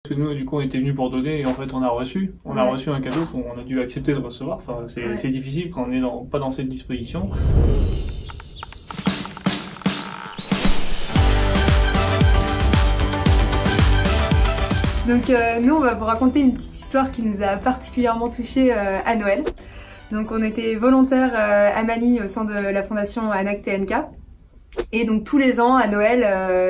Parce que nous, du coup, on était venus pour donner et en fait, on a reçu. On a reçu un cadeau qu'on a dû accepter de recevoir. Enfin, c'est difficile quand on n'est pas dans cette disposition. Donc nous, on va vous raconter une petite histoire qui nous a particulièrement touchés à Noël. Donc on était volontaires à Manille au sein de la fondation ANAC TNK. Et donc tous les ans à Noël,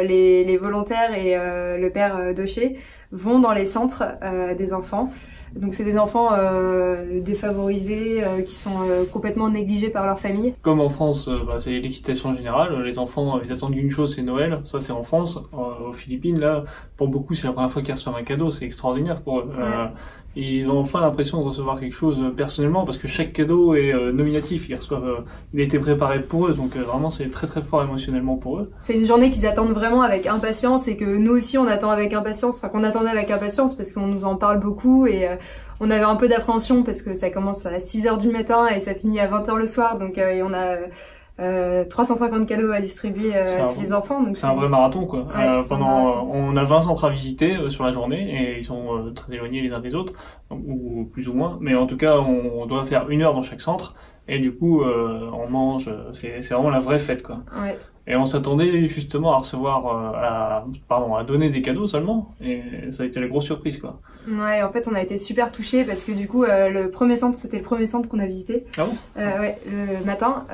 les volontaires et le père Docher vont dans les centres des enfants. Donc c'est des enfants défavorisés qui sont complètement négligés par leur famille. Comme en France, c'est l'excitation générale. Les enfants, ils attendent une chose, c'est Noël. Ça, c'est en France. Aux Philippines, là, pour beaucoup, c'est la première fois qu'ils reçoivent un cadeau. C'est extraordinaire pour eux. Et ils ont enfin l'impression de recevoir quelque chose personnellement parce que chaque cadeau est nominatif. Il a été préparé pour eux, donc vraiment c'est très très fort émotionnellement pour eux. C'est une journée qu'ils attendent vraiment avec impatience et que nous aussi on attend avec impatience, enfin qu'on attendait avec impatience parce qu'on nous en parle beaucoup et on avait un peu d'appréhension parce que ça commence à 6h du matin et ça finit à 20h le soir, donc et on a 350 cadeaux à distribuer à tous les enfants. C'est un vrai marathon quoi. On a 20 centres à visiter sur la journée et ils sont très éloignés les uns des autres, ou plus ou moins. Mais en tout cas, on doit faire 1 heure dans chaque centre et du coup, on mange. C'est vraiment la vraie fête quoi. Ouais. Et on s'attendait justement à recevoir, à donner des cadeaux seulement, et ça a été la grosse surprise quoi. Ouais, en fait on a été super touchés parce que du coup le premier centre, c'était le premier centre qu'on a visité. Ah bon? Ouais, le matin.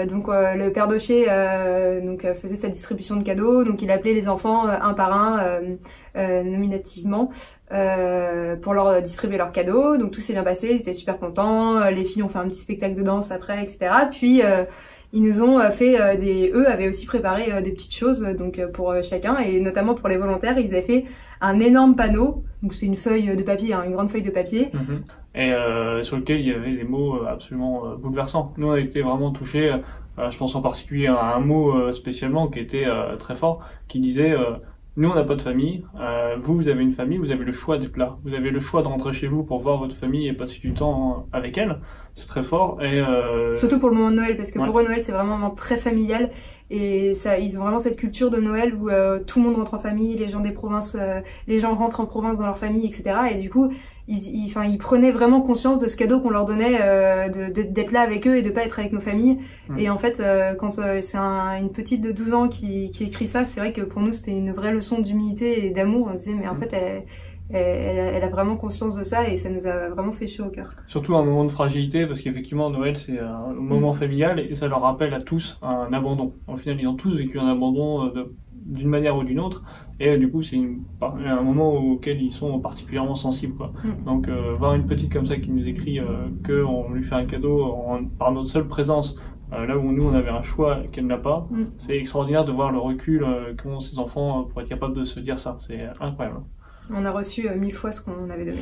Donc le père Docher faisait sa distribution de cadeaux, donc il appelait les enfants un par un nominativement pour leur distribuer leurs cadeaux. Donc tout s'est bien passé, ils étaient super contents, les filles ont fait un petit spectacle de danse après, etc. Puis ils nous ont fait eux avaient aussi préparé des petites choses donc pour chacun, et notamment pour les volontaires, ils avaient fait un énorme panneau, donc c'est une feuille de papier, une grande feuille de papier. Et sur lequel il y avait des mots absolument bouleversants. Nous on a été vraiment touchés, je pense en particulier à un mot spécialement qui était très fort, qui disait nous on n'a pas de famille, vous avez une famille, vous avez le choix d'être là, vous avez le choix de rentrer chez vous pour voir votre famille et passer du temps avec elle. C'est très fort. Et surtout pour le moment de Noël, parce que pour eux Noël c'est vraiment un moment très familial, et ça, ils ont vraiment cette culture de Noël où tout le monde rentre en famille, les gens des provinces, les gens rentrent en province dans leur famille, etc. Et du coup ils prenaient vraiment conscience de ce cadeau qu'on leur donnait, d'être là avec eux et de pas être avec nos familles. Et en fait quand c'est une petite de 12 ans qui écrit ça, c'est vrai que pour nous c'était une vraie leçon d'humilité et d'amour. On se disait mais en fait elle a vraiment conscience de ça, et ça nous a vraiment fait chaud au cœur. Surtout un moment de fragilité, parce qu'effectivement Noël c'est un moment familial et ça leur rappelle à tous un abandon. Au final ils ont tous vécu un abandon d'une manière ou d'une autre, et du coup c'est un moment auquel ils sont particulièrement sensibles quoi. Donc voir une petite comme ça qui nous écrit qu'on lui fait un cadeau par notre seule présence, là où nous on avait un choix qu'elle n'a pas, c'est extraordinaire de voir le recul qu'ont ces enfants pour être capables de se dire ça. C'est incroyable. On a reçu 1000 fois ce qu'on avait donné.